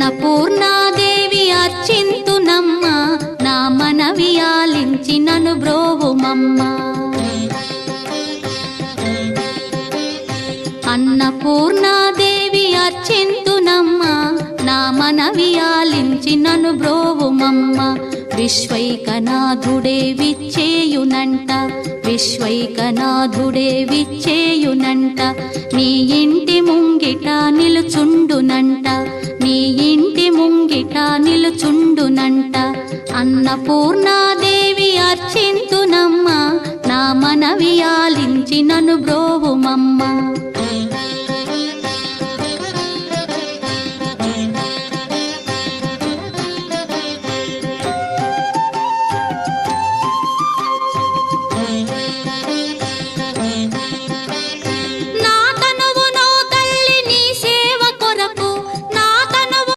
అన్నపూర్ణాదేవి అర్చింతునమ్మ, నా మనవి ఆలించి నను బ్రోవుమమ్మ. అన్నపూర్ణాదేవి అర్చింతునమ్మ, నా మనవి ఆలించి నను బ్రోవుమమ్మ. విశ్వైకనాథుడే విచ్చేయునంట, విశ్వైకనాథుడే విచ్చేయునంట. నీ ఇంటి ముంగిట నిలుచుండునంట, నీ ఇంటి ముంగిట నిలుచుండునంట. అన్నపూర్ణాదేవి అర్చింతునమ్మ, నా మనవి ఆలించి నను బ్రోవుమమ్మ.